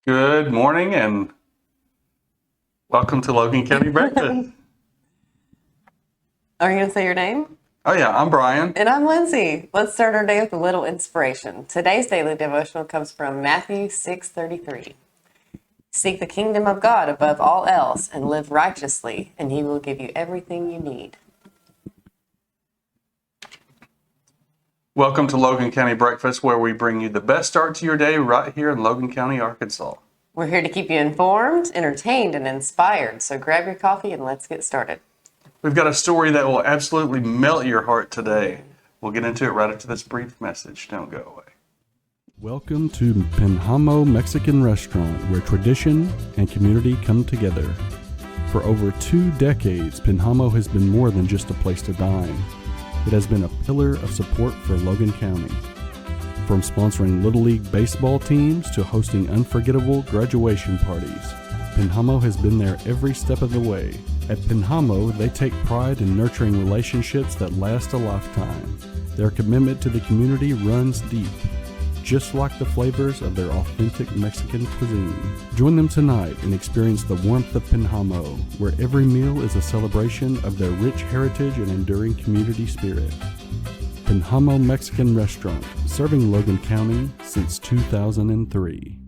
Good morning and welcome to Logan County Breakfast. Are you going to say your name? Oh yeah, I'm Brian. And I'm Lindsey. Let's start our day with a little inspiration. Today's daily devotional comes from Matthew 6:33. Seek the kingdom of God above all else and live righteously, and he will give you everything you need. Welcome to Logan County Breakfast, where we bring you the best start to your day right here in Logan County, Arkansas. We're here to keep you informed, entertained, and inspired. So grab your coffee and let's get started. We've got a story that will absolutely melt your heart today. We'll get into it right after this brief message. Don't go away. Welcome to Penhamo Mexican Restaurant, where tradition and community come together. For over 2 decades, Penhamo has been more than just a place to dine. It has been a pillar of support for Logan County. From sponsoring Little League baseball teams to hosting unforgettable graduation parties, Penhamo has been there every step of the way. At Penhamo, they take pride in nurturing relationships that last a lifetime. Their commitment to the community runs deep, just like the flavors of their authentic Mexican cuisine. Join them tonight and experience the warmth of Penhamo, where every meal is a celebration of their rich heritage and enduring community spirit. Penhamo Mexican Restaurant, serving Logan County since 2003.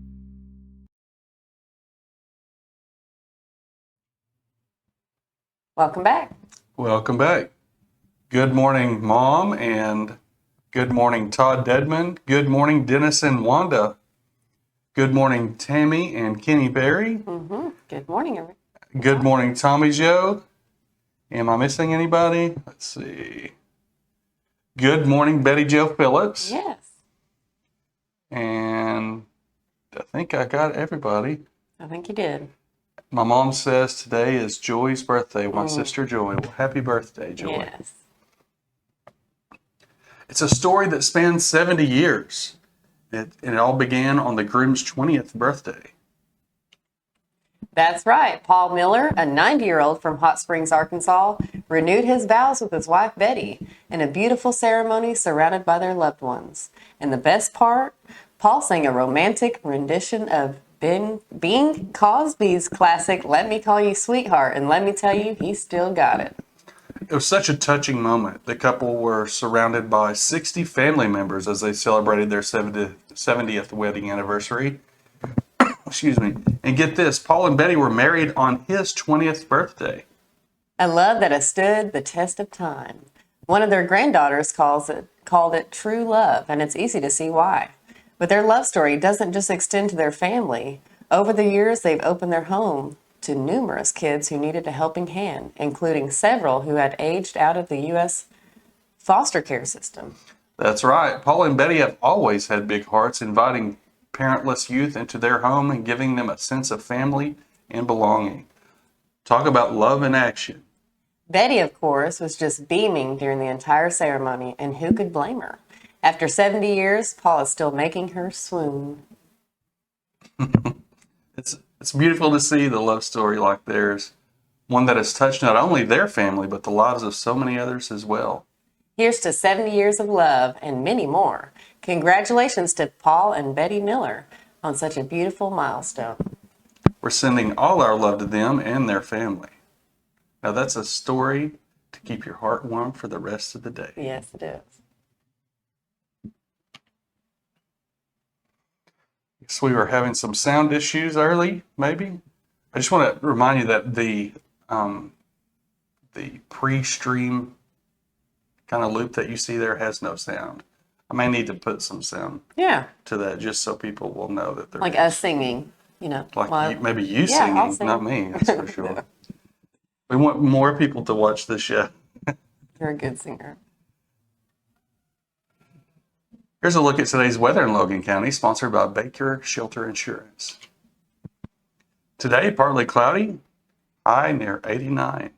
Welcome back. Welcome back. Good morning, Mom, and good morning, Todd Dedman. Good morning, Dennis and Wanda. Good morning, Tammy and Kenny Berry. Good morning, everyone. Good morning, Tommy Joe. Am I missing anybody? Let's see. Good morning, Betty Jo Phillips. Yes. And I think I got everybody. I think you did. My mom says today is Joy's birthday, my sister Joy. Well, happy birthday, Joy. Yes. It's a story that spans 70 years. It all began on the groom's 20th birthday. That's right. Paul Miller, a 90-year-old from Hot Springs, Arkansas, renewed his vows with his wife Betty in a beautiful ceremony surrounded by their loved ones. And the best part, Paul sang a romantic rendition of Bing Crosby's classic "Let Me Call You Sweetheart," and let me tell you, he still got it. It was such a touching moment. The couple were surrounded by 60 family members as they celebrated their 70th wedding anniversary. Excuse me. And get this, Paul and Betty were married on his 20th birthday. A love that has stood the test of time. One of their granddaughters called it true love, and it's easy to see why. But their love story doesn't just extend to their family. Over the years, they've opened their home to numerous kids who needed a helping hand, including several who had aged out of the U.S. foster care system. That's right. Paul and Betty have always had big hearts, inviting parentless youth into their home and giving them a sense of family and belonging. Talk about love in action. Betty, of course, was just beaming during the entire ceremony, and who could blame her? After 70 years, Paul is still making her swoon. It's beautiful to see the love story like theirs, one that has touched not only their family, but the lives of so many others as well. Here's to 70 years of love and many more. Congratulations to Paul and Betty Miller on such a beautiful milestone. We're sending all our love to them and their family. Now that's a story to keep your heart warm for the rest of the day. Yes, it is. So we were having some sound issues early, maybe. I just want to remind you that the pre-stream kind of loop that you see there has no sound. I may need to put some sound to that just so people will know that they're like us singing, like maybe you I'll singing, sing. not me. That's for sure. We want more people to watch this show. You're a good singer. Here's a look at today's weather in Logan County, sponsored by Baker Shelter Insurance. Today, partly cloudy, high near 89.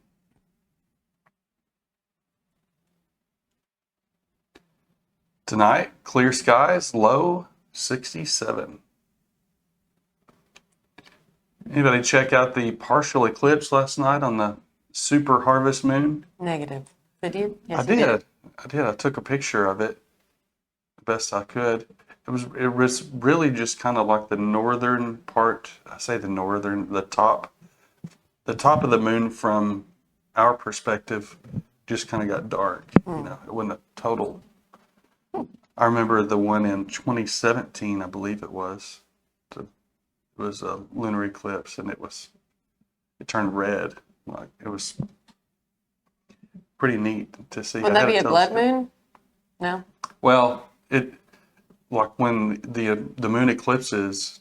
Tonight, clear skies, low 67. Anybody check out the partial eclipse last night on the super harvest moon? Negative. Did you? Yes, I did. I took a picture of it the best I could. it was really just kind of like the northern part. I say the northern, the top of the moon from our perspective just kind of got dark. You know, it wasn't a total. I remember the one in 2017, I believe it was. It was a lunar eclipse, and it turned red. Like, it was pretty neat to see. Would that be a blood moon? No. Well, like when the moon eclipses,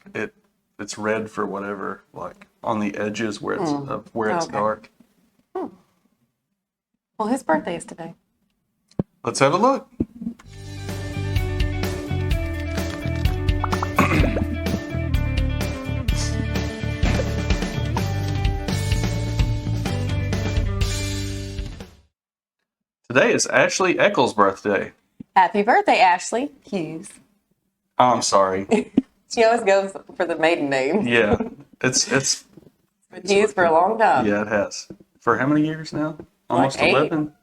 it's red for whatever, like on the edges where it's Okay. dark. Well, his birthday is today. Let's have a look. Today is Ashley Eccles' birthday. Happy birthday, Ashley Hughes. Oh, I'm sorry. She always goes for the maiden name. Yeah, it's Been Hughes for a long time. yeah, it has. For how many years now? Almost Like 8. 11.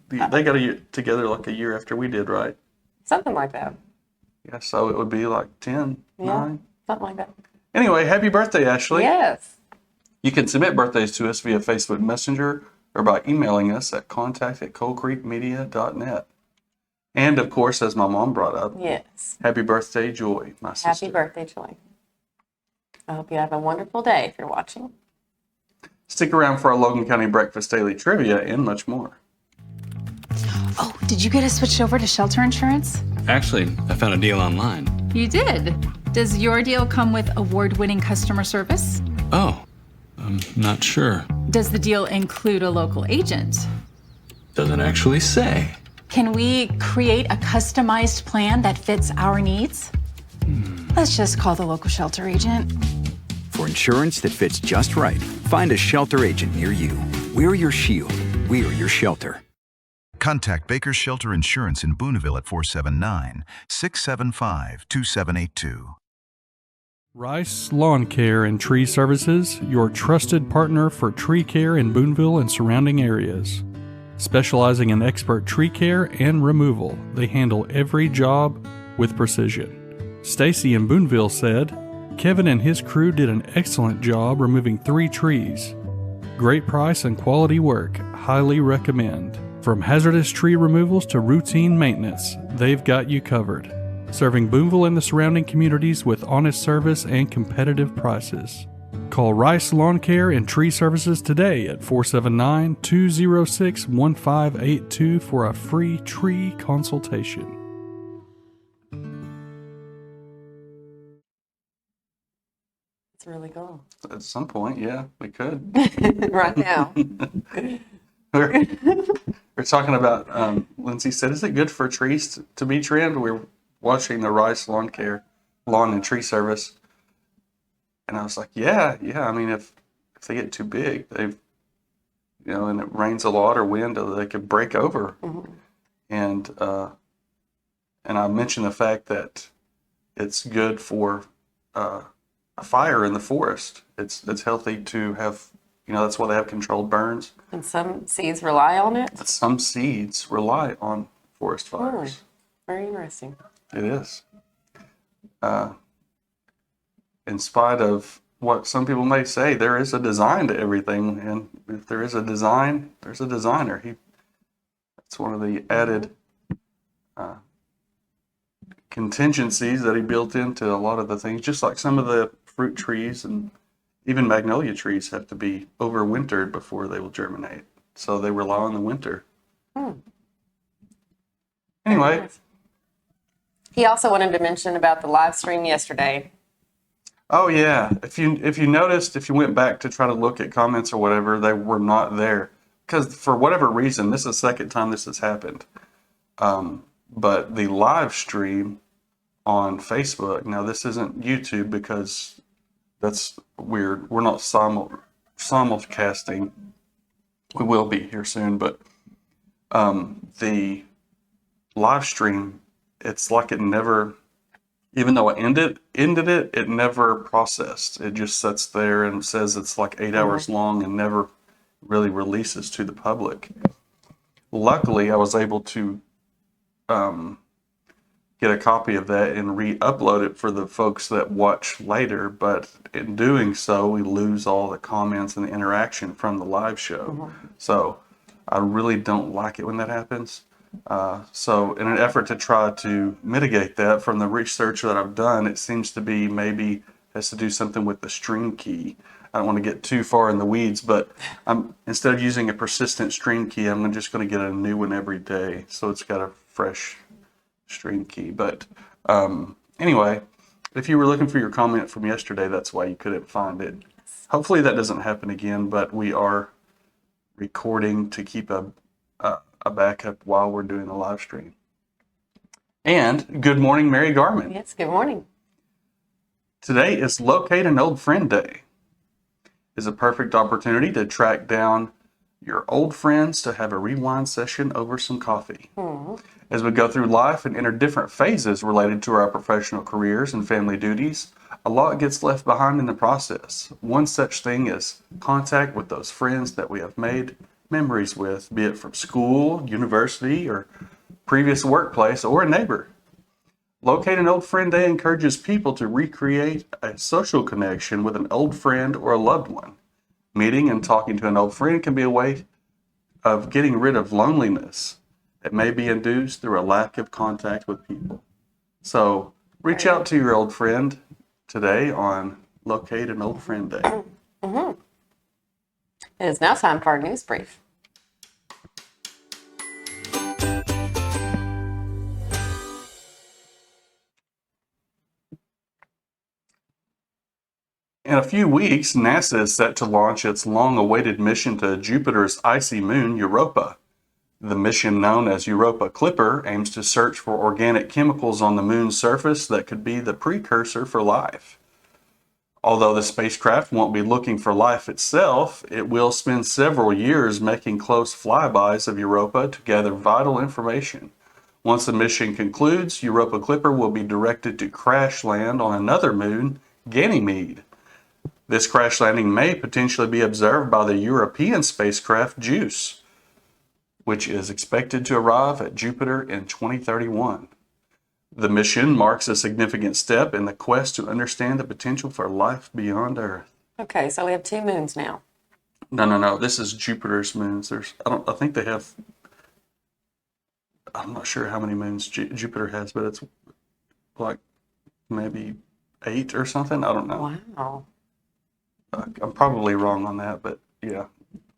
They got together like a year after we did, right? Something like that. Yeah, so it would be like 10, Yeah. 9. Something like that. Anyway, happy birthday, Ashley. Yes. You can submit birthdays to us via Facebook Messenger or by emailing us at contact@coalcreekmedia.net. And of course, as my mom brought up, Yes. happy birthday, Joy, my sister. Happy birthday, Joy. I hope you have a wonderful day if you're watching. Stick around for our Logan County Breakfast Daily Trivia and much more. Oh, did you get us switched over to shelter insurance? Actually, I found a deal online. You did. Does your deal come with award-winning customer service? Oh, I'm not sure. Does the deal include a local agent? Doesn't actually say. Can we create a customized plan that fits our needs? Let's just call the local shelter agent. For insurance that fits just right, find a shelter agent near you. We're your shield. We're your shelter. Contact Baker's Shelter Insurance in Booneville at 479-675-2782. Rice Lawn Care and Tree Services, your trusted partner for tree care in Booneville and surrounding areas. Specializing in expert tree care and removal, they handle every job with precision. Stacy in Booneville said, Kevin and his crew did an excellent job removing 3 trees. Great price and quality work. Highly recommend. From hazardous tree removals to routine maintenance, they've got you covered. Serving Booneville and the surrounding communities with honest service and competitive prices. Call Rice Lawn Care and Tree Services today at 479-206-1582 for a free tree consultation. It's really cool. At some point, yeah, we could. Right now. we're, we're talking about, Lindsey said, is it good for trees to be trimmed? We're watching the Rice Lawn and Tree Service. And I was like, yeah. I mean, if they get too big, and it rains a lot or wind, they could break over. Mm-hmm. And I mentioned the fact that it's good for a fire in the forest. It's healthy to have, that's why they have controlled burns. And some seeds rely on it. Some seeds rely on forest fires. Very interesting. It is. In spite of what some people may say, there is a design to everything, and if there is a design, there's a designer. That's one of the added contingencies that he built into a lot of the things. Just like some of the fruit trees and even magnolia trees have to be overwintered before they will germinate, so they rely on the winter. Anyway. He also wanted to mention about the live stream yesterday. Oh yeah, if you noticed, if you went back to try to look at comments or whatever, they were not there because for whatever reason, this is the second time this has happened. But the live stream on Facebook, now this isn't YouTube because that's weird. We're not simulcasting. We will be here soon, but the live stream, it's like it never. Even though it ended it, it never processed. It just sits there and says it's like 8 hours long and never really releases to the public. Luckily, I was able to get get a copy of that and re-upload it for the folks that watch later. But in doing so, we lose all the comments and the interaction from the live show. So I really don't like it when that happens. So in an effort to try to mitigate that, from the research that I've done, it seems to be maybe has to do something with the stream key. I don't want to get too far in the weeds, but instead of using a persistent stream key, I'm just going to get a new one every day, so it's got a fresh stream key. But anyway, if you were looking for your comment from yesterday, that's why you couldn't find it. Hopefully that doesn't happen again, but we are recording to keep a backup while we're doing the live stream. And good morning, Mary Garman. Yes, good morning. Today is Locate an Old Friend Day. It's a perfect opportunity to track down your old friends to have a rewind session over some coffee. As we go through life and enter different phases related to our professional careers and family duties, a lot gets left behind in the process. One such thing is contact with those friends that we have made memories with, be it from school, university, or previous workplace, or a neighbor. Locate an Old Friend Day encourages people to recreate a social connection with an old friend or a loved one. Meeting and talking to an old friend can be a way of getting rid of loneliness that may be induced through a lack of contact with people. So reach out to your old friend today on Locate an Old Friend Day. It is now time for our news brief. In a few weeks, NASA is set to launch its long-awaited mission to Jupiter's icy moon, Europa. The mission, known as Europa Clipper, aims to search for organic chemicals on the moon's surface that could be the precursor for life. Although the spacecraft won't be looking for life itself, it will spend several years making close flybys of Europa to gather vital information. Once the mission concludes, Europa Clipper will be directed to crash land on another moon, Ganymede. This crash landing may potentially be observed by the European spacecraft JUICE, which is expected to arrive at Jupiter in 2031. The mission marks a significant step in the quest to understand the potential for life beyond Earth. Okay, so we have 2 moons now. No. This is Jupiter's moons. I think they have. I'm not sure how many moons Jupiter has, but it's like maybe 8 or something. I don't know. Wow. I'm probably wrong on that, but yeah,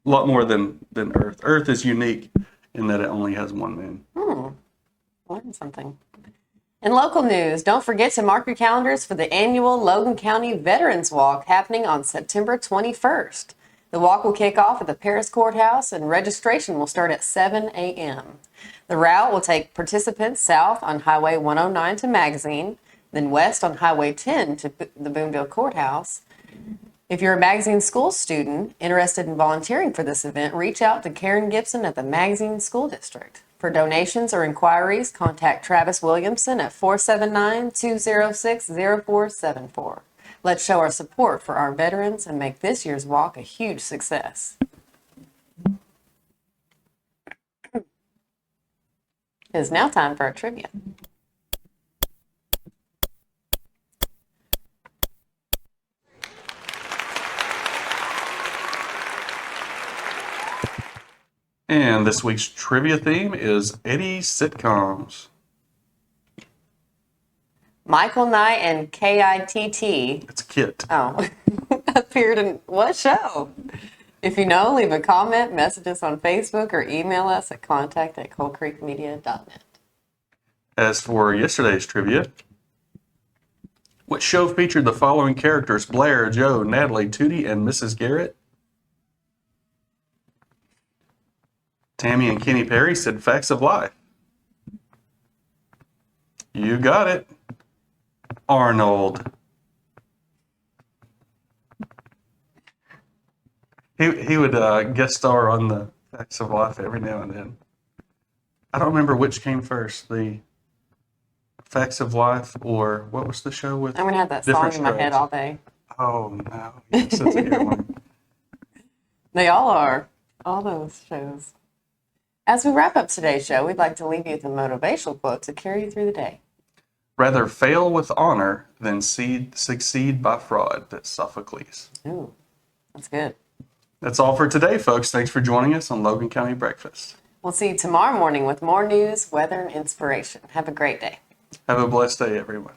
a lot more than Earth. Earth is unique in that it only has 1 moon. Learned something. In local news, don't forget to mark your calendars for the annual Logan County Veterans Walk happening on September 21st. The walk will kick off at the Paris Courthouse and registration will start at 7 a.m. The route will take participants south on Highway 109 to Magazine, then west on Highway 10 to the Boonville Courthouse. If you're a Magazine School student interested in volunteering for this event, reach out to Karen Gibson at the Magazine School District. For donations or inquiries, contact Travis Williamson at 479-206-0474. Let's show our support for our veterans and make this year's walk a huge success. It is now time for our trivia. And this week's trivia theme is 80s sitcoms. Michael Knight and KITT It's Kit. appeared in what show? If you know, leave a comment, message us on Facebook, or email us at contact@coldcreekmedia.net. As for yesterday's trivia, what show featured the following characters: Blair, Joe, Natalie, Tootie, and Mrs. Garrett? Tammy and Kenny Perry said Facts of Life. You got it. Arnold. He would guest star on the Facts of Life every now and then. I don't remember which came first, the Facts of Life or what was the show with? I'm going to have that different song in my head strokes? all day. Oh, no. Yes, that's a good one. They all are. All those shows. As we wrap up today's show, we'd like to leave you with a motivational quote to carry you through the day. Rather fail with honor than succeed by fraud. That's Sophocles. Ooh, that's good. That's all for today, folks. Thanks for joining us on Logan County Breakfast. We'll see you tomorrow morning with more news, weather, and inspiration. Have a great day. Have a blessed day, everyone.